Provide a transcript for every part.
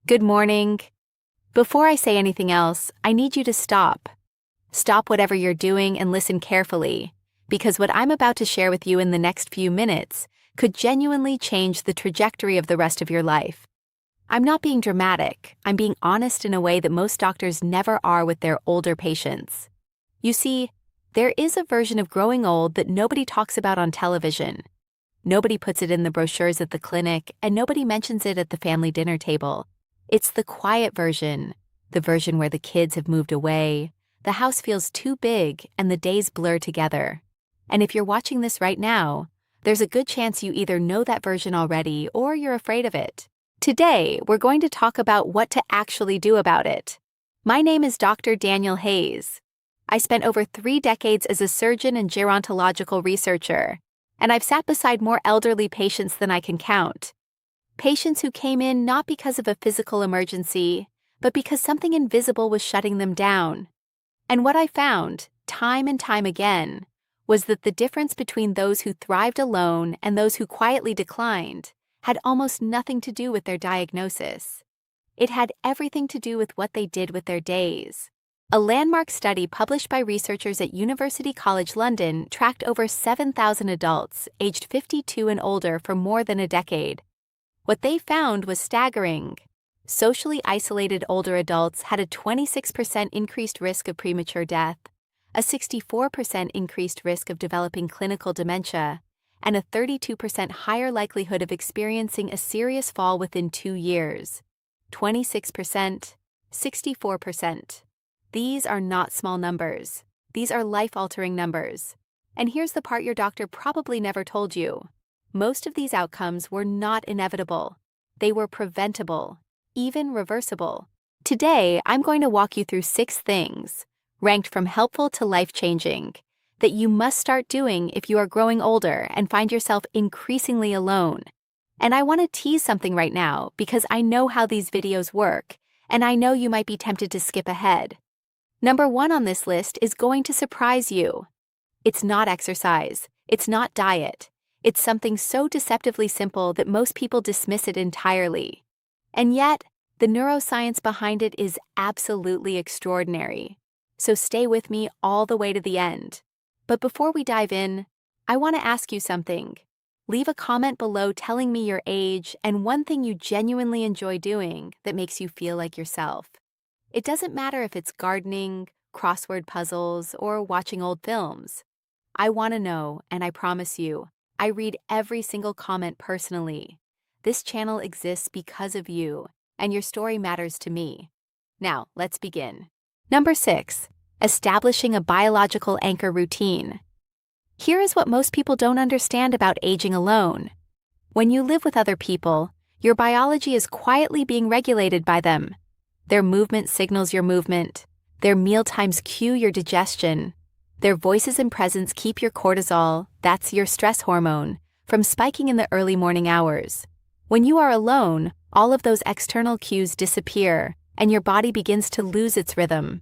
Good morning. Before I say anything else, I need you to stop. Stop whatever you're doing and listen carefully, because what I'm about to share with you in the next few minutes could genuinely change the trajectory of the rest of your life. I'm not being dramatic, I'm being honest in a way that most doctors never are with their older patients. You see, there is a version of growing old that nobody talks about on television. Nobody puts it in the brochures at the clinic, and nobody mentions it at the family dinner table. It's the quiet version, the version where the kids have moved away, the house feels too big, and the days blur together. And if you're watching this right now, there's a good chance you either know that version already or you're afraid of it. Today, we're going to talk about what to actually do about it. My name is Dr. Daniel Hayes. I spent over 3 decades as a surgeon and gerontological researcher, and I've sat beside more elderly patients than I can count. Patients who came in not because of a physical emergency, but because something invisible was shutting them down. And what I found, time and time again, was that the difference between those who thrived alone and those who quietly declined had almost nothing to do with their diagnosis. It had everything to do with what they did with their days. A landmark study published by researchers at University College London tracked over 7,000 adults aged 52 and older for more than a decade. What they found was staggering. Socially isolated older adults had a 26% increased risk of premature death, a 64% increased risk of developing clinical dementia, and a 32% higher likelihood of experiencing a serious fall within 2 years. 26%, 64%. These are not small numbers. These are life-altering numbers. And here's the part your doctor probably never told you. Most of these outcomes were not inevitable. They were preventable, even reversible. Today, I'm going to walk you through 6 things, ranked from helpful to life-changing, that you must start doing if you are growing older and find yourself increasingly alone. And I want to tease something right now because I know how these videos work, and I know you might be tempted to skip ahead. Number 1 on this list is going to surprise you. It's not exercise. It's not diet. It's something so deceptively simple that most people dismiss it entirely. And yet, the neuroscience behind it is absolutely extraordinary. So stay with me all the way to the end. But before we dive in, I want to ask you something. Leave a comment below telling me your age and one thing you genuinely enjoy doing that makes you feel like yourself. It doesn't matter if it's gardening, crossword puzzles, or watching old films. I want to know, and I promise you, I read every single comment personally. This channel exists because of you, and your story matters to me. Now, let's begin. Number 6, establishing a biological anchor routine. Here is what most people don't understand about aging alone. When you live with other people, your biology is quietly being regulated by them. Their movement signals your movement. Their meal times cue your digestion. Their voices and presence keep your cortisol, that's your stress hormone, from spiking in the early morning hours. When you are alone, all of those external cues disappear, and your body begins to lose its rhythm.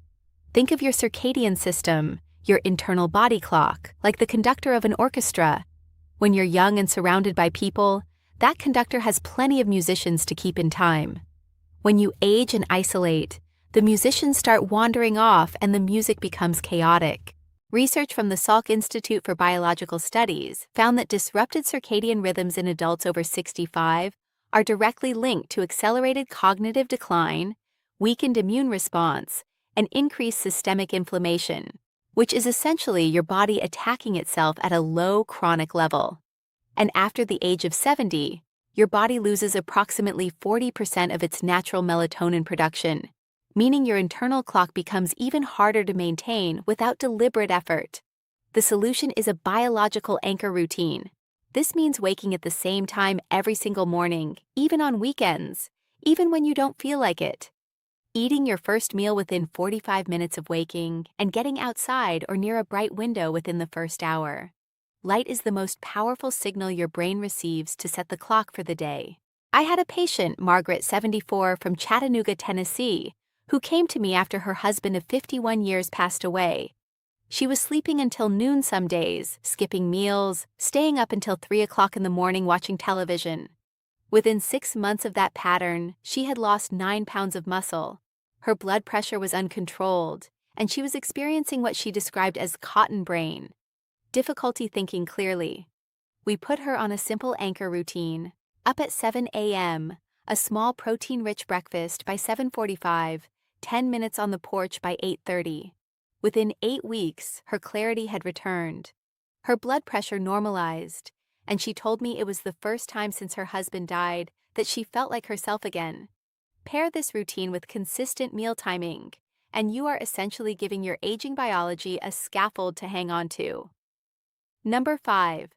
Think of your circadian system, your internal body clock, like the conductor of an orchestra. When you're young and surrounded by people, that conductor has plenty of musicians to keep in time. When you age and isolate, the musicians start wandering off and the music becomes chaotic. Research from the Salk Institute for Biological Studies found that disrupted circadian rhythms in adults over 65 are directly linked to accelerated cognitive decline, weakened immune response, and increased systemic inflammation, which is essentially your body attacking itself at a low chronic level. And after the age of 70, your body loses approximately 40% of its natural melatonin production, meaning your internal clock becomes even harder to maintain without deliberate effort. The solution is a biological anchor routine. This means waking at the same time every single morning, even on weekends, even when you don't feel like it. Eating your first meal within 45 minutes of waking, and getting outside or near a bright window within the first hour. Light is the most powerful signal your brain receives to set the clock for the day. I had a patient, Margaret, 74, from Chattanooga, Tennessee, who came to me after her husband of 51 years passed away. She was sleeping until noon some days, skipping meals, staying up until 3 o'clock in the morning watching television. Within 6 months of that pattern, she had lost 9 pounds of muscle. Her blood pressure was uncontrolled, and she was experiencing what she described as cotton brain, difficulty thinking clearly. We put her on a simple anchor routine: up at 7 a.m., a small protein-rich breakfast by 7:45, 10 minutes on the porch by 8:30. Within 8 weeks, her clarity had returned. Her blood pressure normalized, and she told me it was the first time since her husband died that she felt like herself again. Pair this routine with consistent meal timing, and you are essentially giving your aging biology a scaffold to hang on to. Number 5.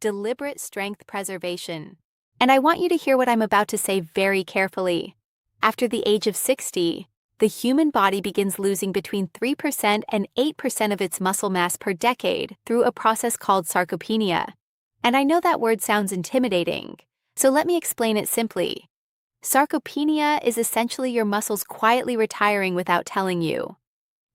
Deliberate strength preservation. And I want you to hear what I'm about to say very carefully. After the age of 60, the human body begins losing between 3% and 8% of its muscle mass per decade through a process called sarcopenia. And I know that word sounds intimidating, so let me explain it simply. Sarcopenia is essentially your muscles quietly retiring without telling you.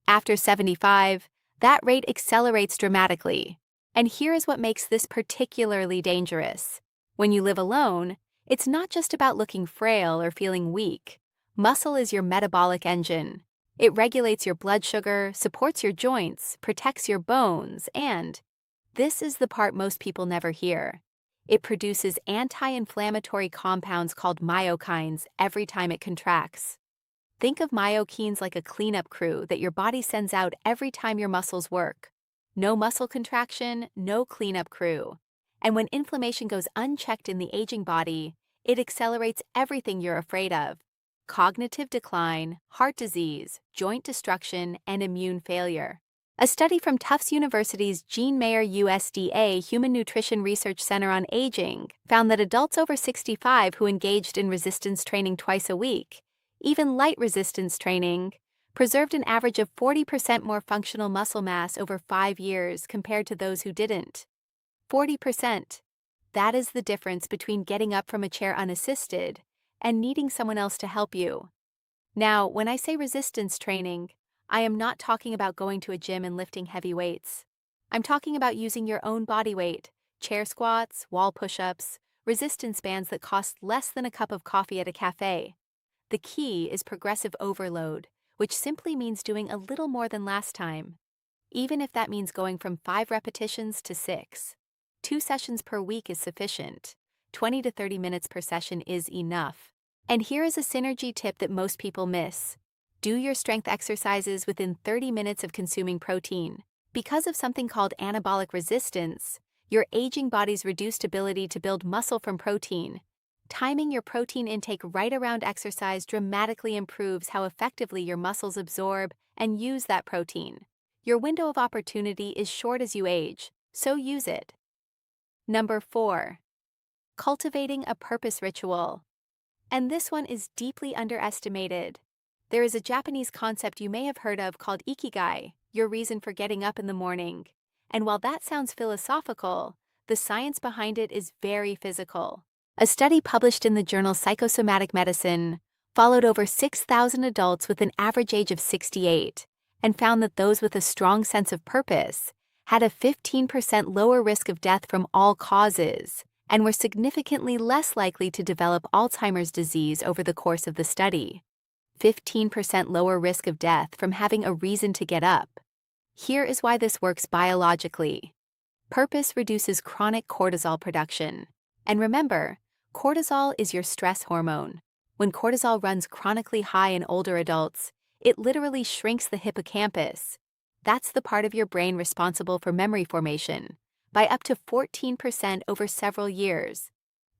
After 75, that rate accelerates dramatically. And here is what makes this particularly dangerous. When you live alone, it's not just about looking frail or feeling weak. Muscle is your metabolic engine. It regulates your blood sugar, supports your joints, protects your bones, and this is the part most people never hear. It produces anti-inflammatory compounds called myokines every time it contracts. Think of myokines like a cleanup crew that your body sends out every time your muscles work. No muscle contraction, no cleanup crew. And when inflammation goes unchecked in the aging body, it accelerates everything you're afraid of: cognitive decline, heart disease, joint destruction, and immune failure. A study from Tufts University's Jean Mayer USDA Human Nutrition Research Center on Aging found that adults over 65 who engaged in resistance training twice a week, even light resistance training, preserved an average of 40% more functional muscle mass over 5 years compared to those who didn't. 40%. That is the difference between getting up from a chair unassisted and needing someone else to help you. Now, when I say resistance training, I am not talking about going to a gym and lifting heavy weights. I'm talking about using your own body weight, chair squats, wall push-ups, resistance bands that cost less than a cup of coffee at a cafe. The key is progressive overload, which simply means doing a little more than last time, even if that means going from 5 repetitions to 6. 2 sessions per week is sufficient. 20 to 30 minutes per session is enough. And here is a synergy tip that most people miss. Do your strength exercises within 30 minutes of consuming protein. Because of something called anabolic resistance, your aging body's reduced ability to build muscle from protein. Timing your protein intake right around exercise dramatically improves how effectively your muscles absorb and use that protein. Your window of opportunity is short as you age, so use it. Number 4. Cultivating a purpose ritual. And this one is deeply underestimated. There is a Japanese concept you may have heard of called ikigai, your reason for getting up in the morning. And while that sounds philosophical, the science behind it is very physical. A study published in the journal Psychosomatic Medicine followed over 6,000 adults with an average age of 68 and found that those with a strong sense of purpose had a 15% lower risk of death from all causes and were significantly less likely to develop Alzheimer's disease over the course of the study. 15% lower risk of death from having a reason to get up. Here is why this works biologically. Purpose reduces chronic cortisol production. And remember, cortisol is your stress hormone. When cortisol runs chronically high in older adults, it literally shrinks the hippocampus. That's the part of your brain responsible for memory formation, by up to 14% over several years.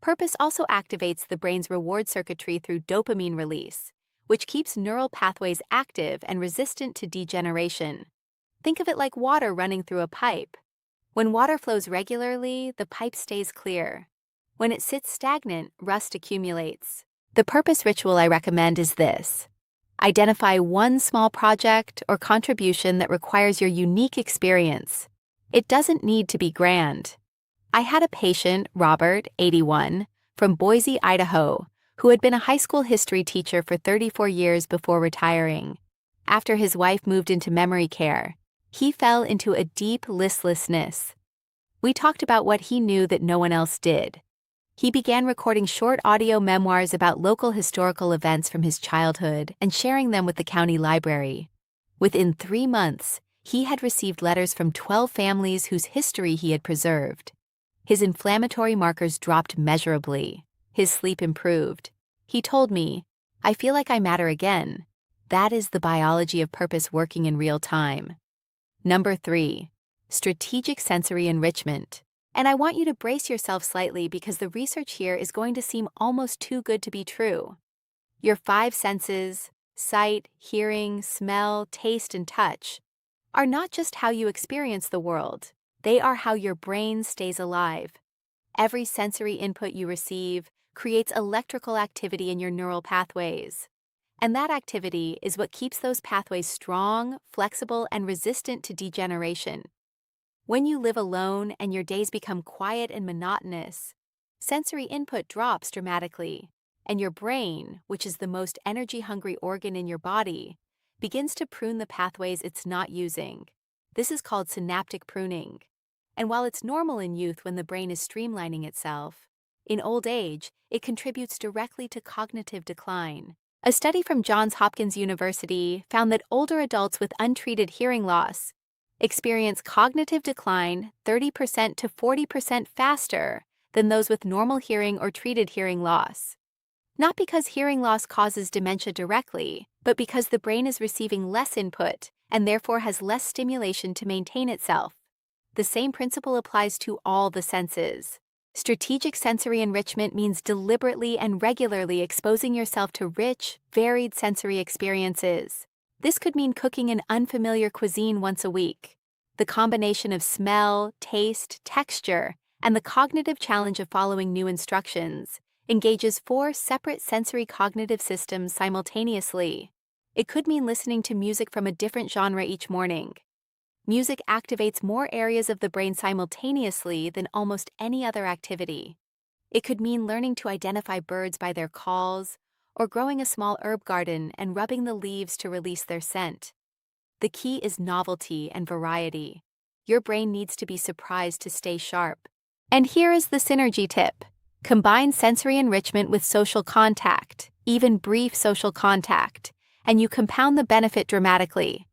Purpose also activates the brain's reward circuitry through dopamine release, which keeps neural pathways active and resistant to degeneration. Think of it like water running through a pipe. When water flows regularly, the pipe stays clear. When it sits stagnant, rust accumulates. The purpose ritual I recommend is this. Identify one small project or contribution that requires your unique experience. It doesn't need to be grand. I had a patient, Robert, 81, from Boise, Idaho, who had been a high school history teacher for 34 years before retiring. After his wife moved into memory care, he fell into a deep listlessness. We talked about what he knew that no one else did. He began recording short audio memoirs about local historical events from his childhood and sharing them with the county library. Within 3 months, he had received letters from 12 families whose history he had preserved. His inflammatory markers dropped measurably. His sleep improved. He told me, "I feel like I matter again." That is the biology of purpose working in real time. Number 3, strategic sensory enrichment. And I want you to brace yourself slightly because the research here is going to seem almost too good to be true. Your 5 senses, sight, hearing, smell, taste, and touch, are not just how you experience the world. They are how your brain stays alive. Every sensory input you receive creates electrical activity in your neural pathways. And that activity is what keeps those pathways strong, flexible, and resistant to degeneration. When you live alone and your days become quiet and monotonous, sensory input drops dramatically, and your brain, which is the most energy-hungry organ in your body, begins to prune the pathways it's not using. This is called synaptic pruning. And while it's normal in youth when the brain is streamlining itself, in old age, it contributes directly to cognitive decline. A study from Johns Hopkins University found that older adults with untreated hearing loss experience cognitive decline 30% to 40% faster than those with normal hearing or treated hearing loss. Not because hearing loss causes dementia directly, but because the brain is receiving less input and therefore has less stimulation to maintain itself. The same principle applies to all the senses. Strategic sensory enrichment means deliberately and regularly exposing yourself to rich, varied sensory experiences. This could mean cooking an unfamiliar cuisine once a week. The combination of smell, taste, texture, and the cognitive challenge of following new instructions engages 4 separate sensory cognitive systems simultaneously. It could mean listening to music from a different genre each morning. Music activates more areas of the brain simultaneously than almost any other activity. It could mean learning to identify birds by their calls, or growing a small herb garden and rubbing the leaves to release their scent. The key is novelty and variety. Your brain needs to be surprised to stay sharp. And here is the synergy tip. Combine sensory enrichment with social contact, even brief social contact, and you compound the benefit dramatically.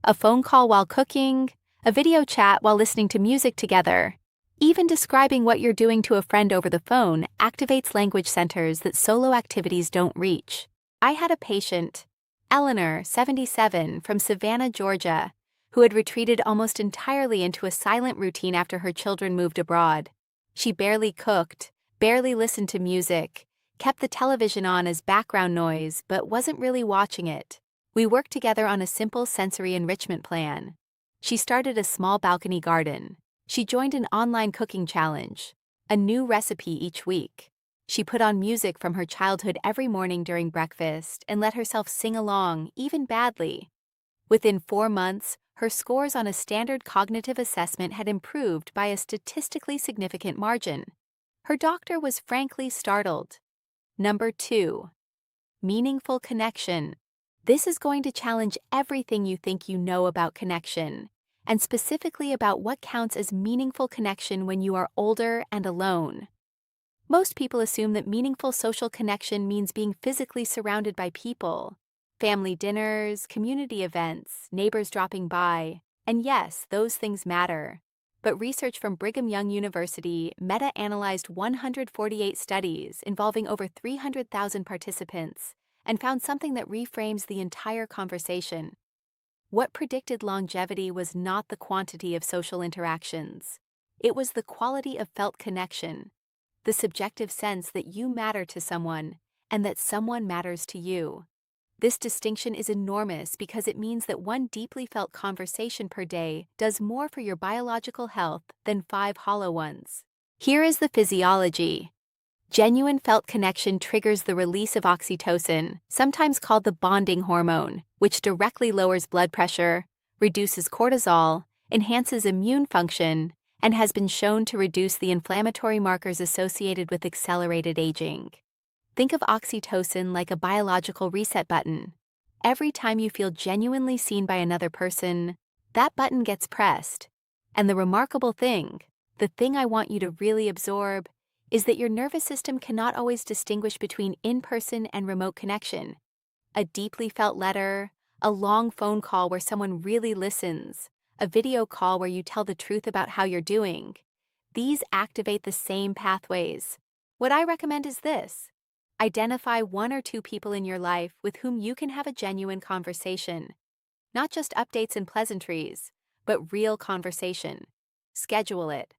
A phone call while cooking, a video chat while listening to music together. Even describing what you're doing to a friend over the phone activates language centers that solo activities don't reach. I had a patient, Eleanor, 77, from Savannah, Georgia, who had retreated almost entirely into a silent routine after her children moved abroad. She barely cooked, barely listened to music, kept the television on as background noise, but wasn't really watching it. We worked together on a simple sensory enrichment plan. She started a small balcony garden. She joined an online cooking challenge, a new recipe each week. She put on music from her childhood every morning during breakfast and let herself sing along, even badly. Within 4 months, her scores on a standard cognitive assessment had improved by a statistically significant margin. Her doctor was frankly startled. Number 2, meaningful connection. This is going to challenge everything you think you know about connection, and specifically about what counts as meaningful connection when you are older and alone. Most people assume that meaningful social connection means being physically surrounded by people, family dinners, community events, neighbors dropping by, and yes, those things matter. But research from Brigham Young University meta-analyzed 148 studies involving over 300,000 participants and found something that reframes the entire conversation. What predicted longevity was not the quantity of social interactions. It was the quality of felt connection, the subjective sense that you matter to someone and that someone matters to you. This distinction is enormous because it means that one deeply felt conversation per day does more for your biological health than 5 hollow ones. Here is the physiology. Genuine felt connection triggers the release of oxytocin, sometimes called the bonding hormone, which directly lowers blood pressure, reduces cortisol, enhances immune function, and has been shown to reduce the inflammatory markers associated with accelerated aging. Think of oxytocin like a biological reset button. Every time you feel genuinely seen by another person, that button gets pressed. And the remarkable thing, the thing I want you to really absorb, is that your nervous system cannot always distinguish between in-person and remote connection. A deeply felt letter, a long phone call where someone really listens, a video call where you tell the truth about how you're doing. These activate the same pathways. What I recommend is this. Identify one or two people in your life with whom you can have a genuine conversation. Not just updates and pleasantries, but real conversation. Schedule it.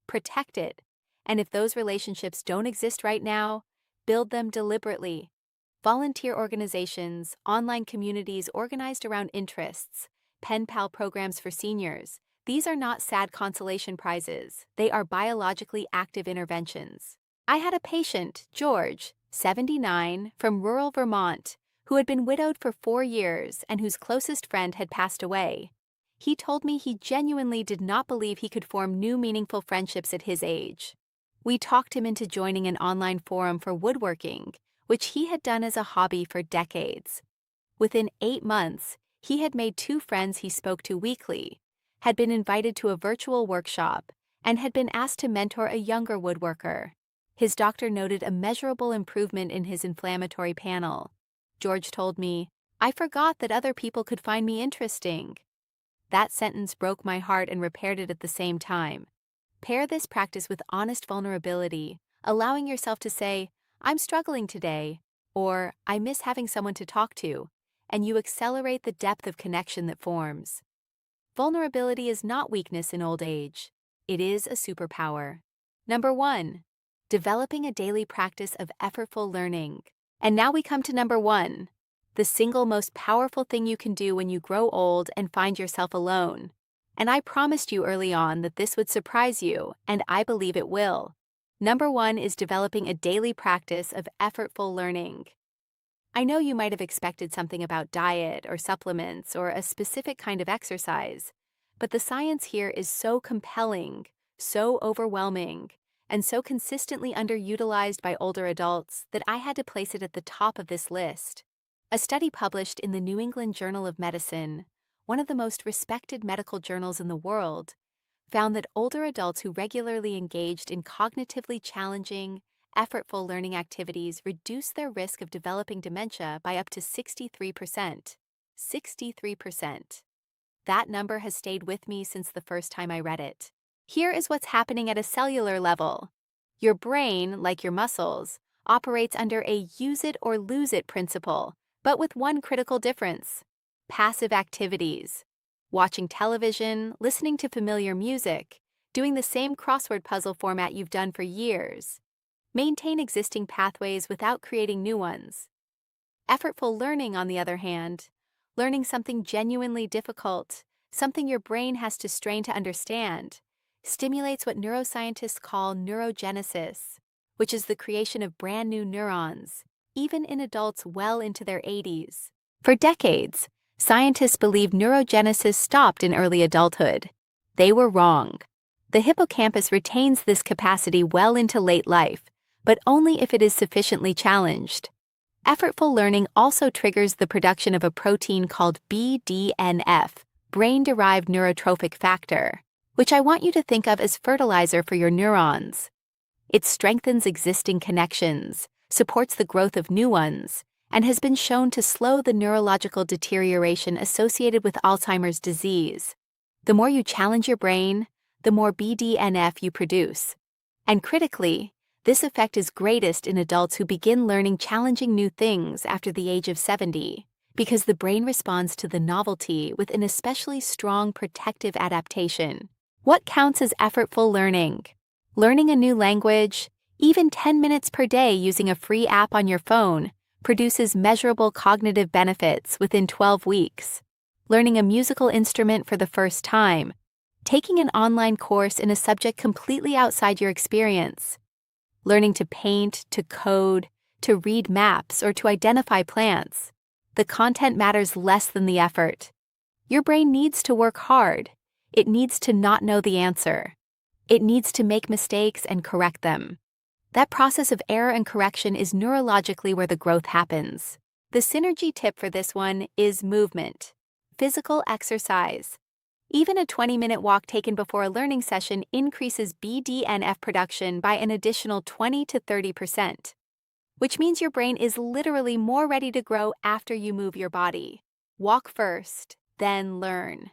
Protect it. And if those relationships don't exist right now, build them deliberately. Volunteer organizations, online communities organized around interests, pen pal programs for seniors. These are not sad consolation prizes. They are biologically active interventions. I had a patient, George, 79, from rural Vermont, who had been widowed for 4 years and whose closest friend had passed away. He told me he genuinely did not believe he could form new meaningful friendships at his age. We talked him into joining an online forum for woodworking, which he had done as a hobby for decades. Within 8 months, he had made 2 friends he spoke to weekly, had been invited to a virtual workshop, and had been asked to mentor a younger woodworker. His doctor noted a measurable improvement in his inflammatory panel. George told me, "I forgot that other people could find me interesting." That sentence broke my heart and repaired it at the same time. Pair this practice with honest vulnerability, allowing yourself to say, "I'm struggling today," or "I miss having someone to talk to," and you accelerate the depth of connection that forms. Vulnerability is not weakness in old age. It is a superpower. Number 1. Developing a daily practice of effortful learning. And now we come to number 1. The single most powerful thing you can do when you grow old and find yourself alone. And I promised you early on that this would surprise you, and I believe it will. Number 1 is developing a daily practice of effortful learning. I know you might have expected something about diet or supplements or a specific kind of exercise, but the science here is so compelling, so overwhelming, and so consistently underutilized by older adults that I had to place it at the top of this list. A study published in the New England Journal of Medicine, one of the most respected medical journals in the world, found that older adults who regularly engaged in cognitively challenging, effortful learning activities reduced their risk of developing dementia by up to 63%. 63%. That number has stayed with me since the first time I read it. Here is what's happening at a cellular level. Your brain, like your muscles, operates under a use it or lose it principle, but with one critical difference: passive activities. Watching television, listening to familiar music, doing the same crossword puzzle format you've done for years. Maintain existing pathways without creating new ones. Effortful learning, on the other hand, learning something genuinely difficult, something your brain has to strain to understand, stimulates what neuroscientists call neurogenesis, which is the creation of brand new neurons, even in adults well into their 80s. For decades, scientists believed neurogenesis stopped in early adulthood. They were wrong. The hippocampus retains this capacity well into late life, but only if it is sufficiently challenged. Effortful learning also triggers the production of a protein called BDNF, brain-derived neurotrophic factor, which I want you to think of as fertilizer for your neurons. It strengthens existing connections, supports the growth of new ones, and has been shown to slow the neurological deterioration associated with Alzheimer's disease. The more you challenge your brain, the more BDNF you produce. And critically, this effect is greatest in adults who begin learning challenging new things after the age of 70, because the brain responds to the novelty with an especially strong protective adaptation. What counts as effortful learning? Learning a new language, even 10 minutes per day using a free app on your phone, produces measurable cognitive benefits within 12 weeks. Learning a musical instrument for the first time, taking an online course in a subject completely outside your experience, learning to paint, to code, to read maps, or to identify plants. The content matters less than the effort. Your brain needs to work hard. It needs to not know the answer. It needs to make mistakes and correct them. That process of error and correction is neurologically where the growth happens. The synergy tip for this one is movement, physical exercise. Even a 20-minute walk taken before a learning session increases BDNF production by an additional 20 to 30%, which means your brain is literally more ready to grow after you move your body. Walk first, then learn.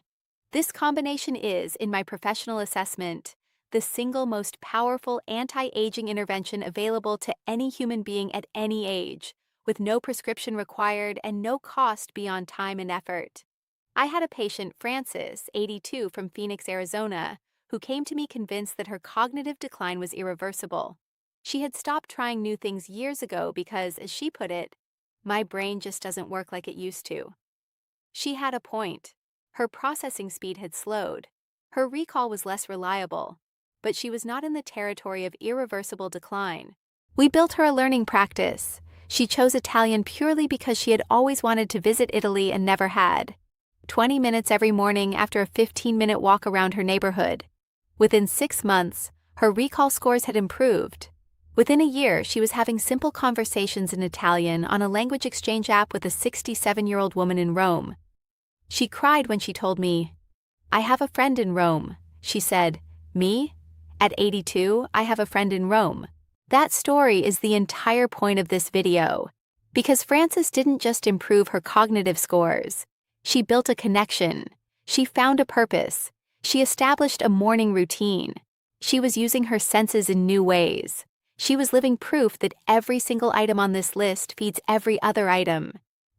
This combination is, in my professional assessment, the single most powerful anti-aging intervention available to any human being at any age, with no prescription required and no cost beyond time and effort. I had a patient, Frances, 82, from Phoenix, Arizona, who came to me convinced that her cognitive decline was irreversible. She had stopped trying new things years ago because, as she put it, "My brain just doesn't work like it used to." She had a point. Her processing speed had slowed. Her recall was less reliable, but she was not in the territory of irreversible decline. We built her a learning practice. She chose Italian purely because she had always wanted to visit Italy and never had. 20 minutes every morning after a 15-minute walk around her neighborhood. Within 6 months, her recall scores had improved. Within a year, she was having simple conversations in Italian on a language exchange app with a 67-year-old woman in Rome. She cried when she told me, "I have a friend in Rome." She said, "Me? At 82, I have a friend in Rome." That story is the entire point of this video. Because Frances didn't just improve her cognitive scores. She built a connection. She found a purpose. She established a morning routine. She was using her senses in new ways. She was living proof that every single item on this list feeds every other item,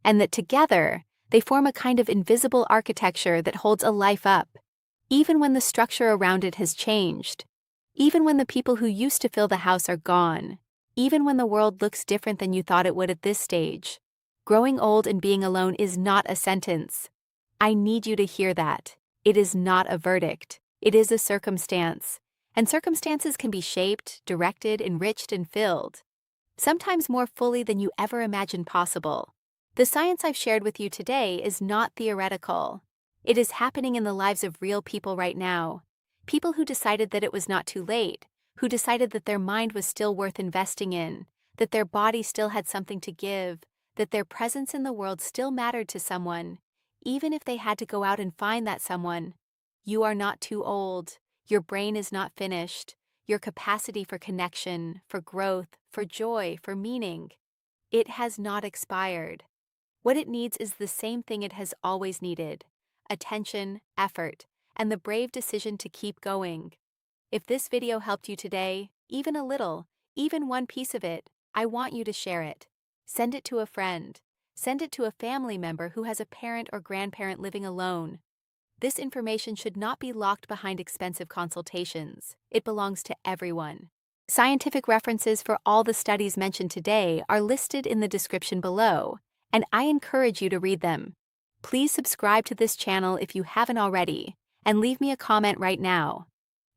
and that together, they form a kind of invisible architecture that holds a life up, even when the structure around it has changed, even when the people who used to fill the house are gone, even when the world looks different than you thought it would at this stage. Growing old and being alone is not a sentence. I need you to hear that. It is not a verdict. It is a circumstance. And circumstances can be shaped, directed, enriched, and filled, sometimes more fully than you ever imagined possible. The science I've shared with you today is not theoretical. It is happening in the lives of real people right now. People who decided that it was not too late, who decided that their mind was still worth investing in, that their body still had something to give, that their presence in the world still mattered to someone, even if they had to go out and find that someone. You are not too old. Your brain is not finished. Your capacity for connection, for growth, for joy, for meaning, it has not expired. What it needs is the same thing it has always needed: attention, effort, and the brave decision to keep going. If this video helped you today, even a little, even one piece of it, I want you to share it. Send it to a friend. Send it to a family member who has a parent or grandparent living alone. This information should not be locked behind expensive consultations. It belongs to everyone. Scientific references for all the studies mentioned today are listed in the description below, and I encourage you to read them. Please subscribe to this channel if you haven't already, and leave me a comment right now.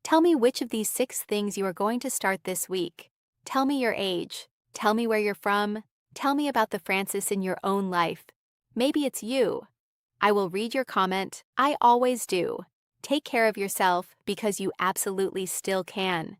Tell me which of these 6 things you are going to start this week. Tell me your age. Tell me where you're from. Tell me about the Frances in your own life. Maybe it's you. I will read your comment. I always do. Take care of yourself because you absolutely still can.